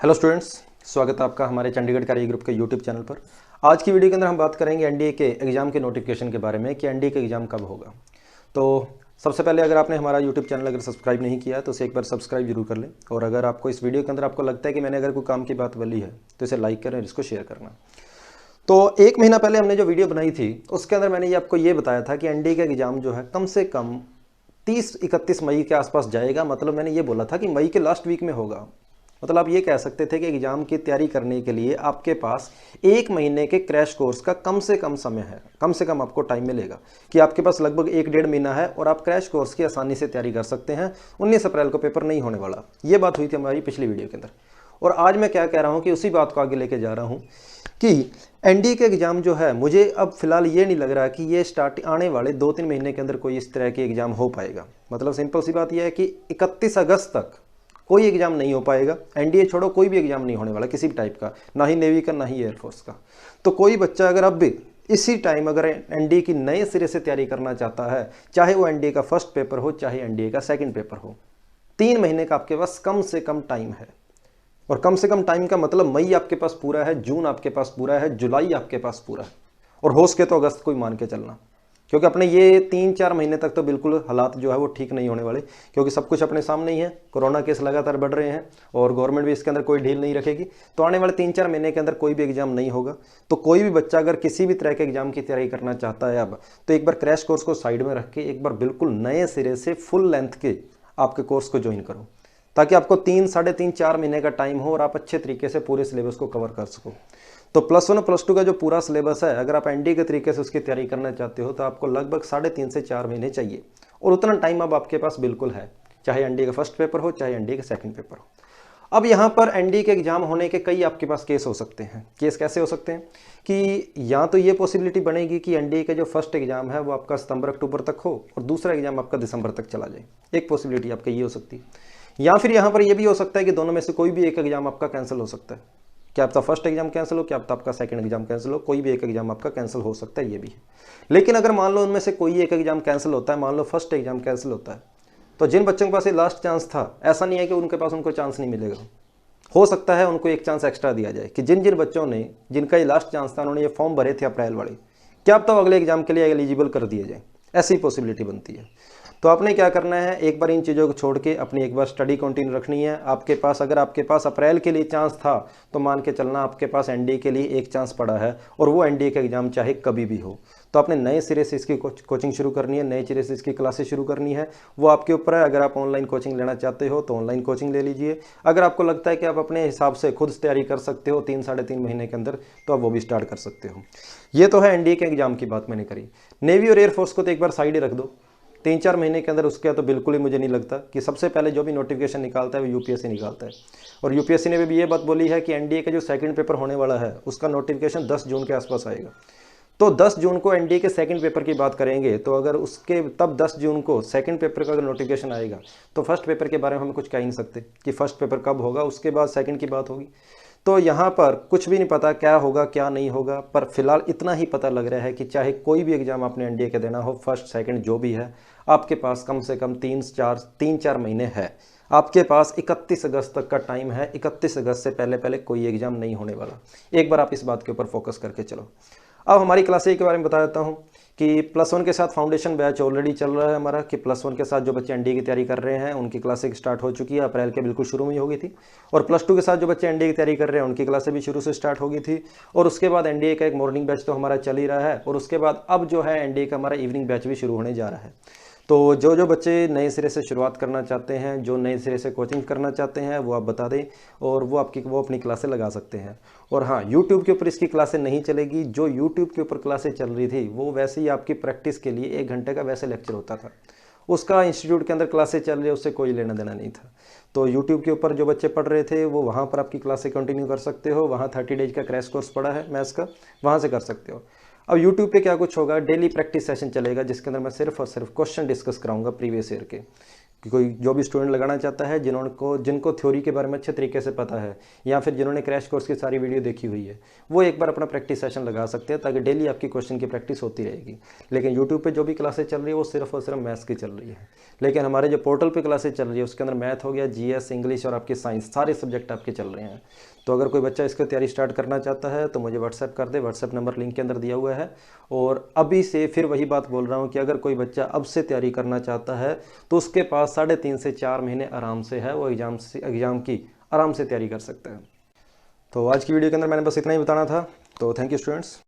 Hello students, स्वागत है आपका हमारे चंडीगढ़ कार्य ग्रुप के यूट्यूब चैनल पर। आज की वीडियो के अंदर हम बात करेंगे एनडीए के एग्ज़ाम के नोटिफिकेशन के बारे में कि एनडीए का एग्ज़ाम कब होगा। तो सबसे पहले अगर आपने हमारा यूट्यूब चैनल अगर सब्सक्राइब नहीं किया तो उसे एक बार सब्सक्राइब जरूर कर लें, और अगर आपको इस वीडियो के अंदर आपको लगता है कि मैंने अगर कोई काम की बात बोली है तो इसे लाइक करें और इसको शेयर करना। तो 1 महीना पहले हमने जो वीडियो बनाई थी उसके अंदर मैंने ये आपको ये बताया था कि एनडीए का एग्ज़ाम जो है कम से कम 30-31 मई के आसपास जाएगा। मतलब मैंने ये बोला था कि मई के लास्ट वीक में होगा। मतलब आप ये कह सकते थे कि एग्ज़ाम की तैयारी करने के लिए आपके पास 1 महीने के क्रैश कोर्स का कम से कम समय है, कम से कम आपको टाइम मिलेगा कि आपके पास लगभग 1-1.5 महीना है और आप क्रैश कोर्स की आसानी से तैयारी कर सकते हैं। 19 अप्रैल को पेपर नहीं होने वाला, ये बात हुई थी हमारी पिछली वीडियो के अंदर। और आज मैं क्या कह रहा हूँ कि उसी बात को आगे लेके जा रहा हूँ कि एनडीए के एग्ज़ाम जो है, मुझे अब फिलहाल ये नहीं लग रहा कि ये स्टार्ट आने वाले 2-3 महीने के अंदर कोई इस तरह के एग्ज़ाम हो पाएगा। मतलब सिंपल सी बात यह है कि 31 अगस्त तक कोई एग्ज़ाम नहीं हो पाएगा। एनडीए छोड़ो, कोई भी एग्ज़ाम नहीं होने वाला किसी भी टाइप का, ना ही नेवी का ना ही एयरफोर्स का। तो कोई बच्चा अगर अब भी इसी टाइम अगर एनडीए की नए सिरे से तैयारी करना चाहता है, चाहे वो एनडीए का फर्स्ट पेपर हो चाहे एनडीए का सेकंड पेपर हो, 3 महीने का आपके पास कम से कम टाइम है। और कम से कम टाइम का मतलब मई आपके पास पूरा है, जून आपके पास पूरा है, जुलाई आपके पास पूरा है, और हो सके तो अगस्त को ही मान के चलना। क्योंकि अपने ये 3-4 महीने तक तो बिल्कुल हालात जो है वो ठीक नहीं होने वाले, क्योंकि सब कुछ अपने सामने ही है। कोरोना केस लगातार बढ़ रहे हैं और गवर्नमेंट भी इसके अंदर कोई ढील नहीं रखेगी। तो आने वाले 3-4 महीने के अंदर कोई भी एग्जाम नहीं होगा। तो कोई भी बच्चा अगर किसी भी तरह के एग्जाम की तैयारी करना चाहता है अब, तो एक बार क्रैश कोर्स को साइड में रख के एक बार बिल्कुल नए सिरे से फुल लेंथ के आपके कोर्स को ज्वाइन करो, ताकि आपको 3-3.5-4 महीने का टाइम हो और आप अच्छे तरीके से पूरे सिलेबस को कवर कर सको। तो +1 और +2 का जो पूरा सिलेबस है, अगर आप एनडीए के तरीके से उसकी तैयारी करना चाहते हो तो आपको लगभग 3.5 से 4 महीने चाहिए, और उतना टाइम अब आपके पास बिल्कुल है, चाहे एनडीए का फर्स्ट पेपर हो चाहे एनडीए का सेकंड पेपर हो। अब यहाँ पर एनडीए के एग्जाम होने के कई आपके पास केस हो सकते हैं। केस कैसे हो सकते हैं कि या तो ये पॉसिबिलिटी बनेगी कि एनडीए का जो फर्स्ट एग्जाम है वो आपका सितंबर-अक्टूबर तक हो और दूसरा एग्जाम आपका दिसंबर तक चला जाए। एक पॉसिबिलिटी आपका ये हो सकती है। या फिर यहाँ पर यह भी हो सकता है कि दोनों में से कोई भी एक एग्जाम आपका कैंसिल हो सकता है। क्या आपका फर्स्ट एग्जाम कैंसिल हो, क्या आपका सेकंड एग्जाम कैंसिल हो, कोई भी एक एग्जाम आपका कैंसिल हो सकता है, ये भी है। लेकिन अगर मान लो उनमें से कोई एक एग्जाम कैंसिल होता है, मान लो फर्स्ट एग्जाम कैंसिल होता है, तो जिन बच्चों के पास ये लास्ट चांस था, ऐसा नहीं है कि उनके पास उनको चांस नहीं मिलेगा। हो सकता है उनको एक चांस एक्स्ट्रा दिया जाए कि जिन जिन बच्चों ने, जिनका ये लास्ट चांस था, उन्होंने ये फॉर्म भरे थे अप्रैल वाले, क्या अब तो अगले एग्जाम के लिए एलिजिबल कर दिए जाए। ऐसी पॉसिबिलिटी बनती है। तो आपने क्या करना है, एक बार इन चीज़ों को छोड़ के अपनी एक बार स्टडी कंटिन्यू रखनी है। आपके पास अगर आपके पास अप्रैल के लिए चांस था तो मान के चलना आपके पास एनडीए के लिए एक चांस पड़ा है, और वो एनडीए का एग्जाम चाहे कभी भी हो। तो आपने नए सिरे से इसकी कोचिंग शुरू करनी है, नए सिरे से इसकी क्लासेस शुरू करनी है। वो आपके ऊपर है। अगर आप ऑनलाइन कोचिंग लेना चाहते हो तो ऑनलाइन कोचिंग ले लीजिए। अगर आपको लगता है कि आप अपने हिसाब से खुद तैयारी कर सकते हो 3-3.5 महीने के अंदर, तो आप वो भी स्टार्ट कर सकते हो। ये तो है एनडीए के एग्जाम की बात मैंने करी। नेवी और एयरफोर्स को तो एक बार साइड ही रख दो। 3-4 महीने के अंदर उसका तो बिल्कुल ही मुझे नहीं लगता कि सबसे पहले जो भी नोटिफिकेशन निकालता है वो यूपीएससी निकालता है। और यूपीएससी ने भी ये बात बोली है कि एनडीए का जो सेकंड पेपर होने वाला है उसका नोटिफिकेशन 10 जून के आसपास आएगा। तो 10 जून को एनडीए के सेकंड पेपर की बात करेंगे, तो अगर उसके तब 10 जून को सेकंड पेपर का अगर नोटिफिकेशन आएगा तो फर्स्ट पेपर के बारे में हम कुछ कह ही नहीं सकते कि फर्स्ट पेपर कब होगा, उसके बाद सेकंड की बात होगी। तो यहाँ पर कुछ भी नहीं पता क्या होगा क्या नहीं होगा, पर फिलहाल इतना ही पता लग रहा है कि चाहे कोई भी एग्जाम आपने एनडीए का देना हो, फर्स्ट सेकंड जो भी है, आपके पास कम से कम 3-4 महीने है। आपके पास 31 अगस्त तक का टाइम है। 31 अगस्त से पहले पहले कोई एग्जाम नहीं होने वाला। एक बार आप इस बात के ऊपर फोकस करके चलो। अब हमारी क्लासेज के बारे में बता देता हूँ कि +1 के साथ फाउंडेशन बैच ऑलरेडी चल रहा है हमारा, कि +1 के साथ जो बच्चे एनडीए की तैयारी कर रहे हैं उनकी क्लासेज स्टार्ट हो चुकी है। अप्रैल के बिल्कुल शुरू में ही हो गई थी। और +2 के साथ जो बच्चे एनडीए की तैयारी कर रहे हैं उनकी क्लासेज भी शुरू से स्टार्ट हो गई थी। और उसके बाद एनडीए का एक मॉर्निंग बैच तो हमारा चल ही रहा है, और उसके बाद अब जो है एनडीए का हमारा इवनिंग बैच भी शुरू होने जा रहा है। तो जो जो बच्चे नए सिरे से शुरुआत करना चाहते हैं, जो नए सिरे से कोचिंग करना चाहते हैं, वो आप बता दें और वो अपनी क्लासें लगा सकते हैं। और हाँ, यूट्यूब के ऊपर इसकी क्लासें नहीं चलेगी। जो यूट्यूब के ऊपर क्लासें चल रही थी वो वैसे ही आपकी प्रैक्टिस के लिए 1 घंटे का वैसे लेक्चर होता था, उसका इंस्टीट्यूट के अंदर क्लासें चल रही, उससे कोई लेना देना नहीं था। तो यूट्यूब के ऊपर जो बच्चे पढ़ रहे थे वो वहाँ पर आपकी क्लासें कंटिन्यू कर सकते हो। वहाँ 30 डेज का क्रैश कोर्स पड़ा है मैथ्स का, वहाँ से कर सकते हो। अब यूट्यूब पे क्या कुछ होगा, डेली प्रैक्टिस सेशन चलेगा जिसके अंदर मैं सिर्फ और सिर्फ क्वेश्चन डिस्कस कराऊंगा प्रीवियस ईयर के, कि कोई जो भी स्टूडेंट लगाना चाहता है जिनको थ्योरी के बारे में अच्छे तरीके से पता है या फिर जिन्होंने क्रैश कोर्स की सारी वीडियो देखी हुई है, वो एक बार अपना प्रैक्टिस सेशन लगा सकते हैं, ताकि डेली आपकी क्वेश्चन की प्रैक्टिस होती रहेगी। लेकिन यूट्यूब पे जो भी क्लासेस चल रही है वो सिर्फ और सिर्फ मैथ्स की चल रही है, लेकिन हमारे जो पोर्टल पे क्लासेस चल रही है उसके अंदर मैथ हो गया, जीएस, इंग्लिश और आपके साइंस, सारे सब्जेक्ट आपके चल रहे हैं। तो अगर कोई बच्चा इसकी तैयारी स्टार्ट करना चाहता है तो मुझे व्हाट्सएप कर दे, व्हाट्सएप नंबर लिंक के अंदर दिया हुआ है। और अभी से फिर वही बात बोल रहा हूँ कि अगर कोई बच्चा अब से तैयारी करना चाहता है तो उसके पास 3.5 से 4 महीने आराम से है, वो एग्ज़ाम की आराम से तैयारी कर सकता है। तो आज की वीडियो के अंदर मैंने बस इतना ही बताना था। तो थैंक यू स्टूडेंट्स।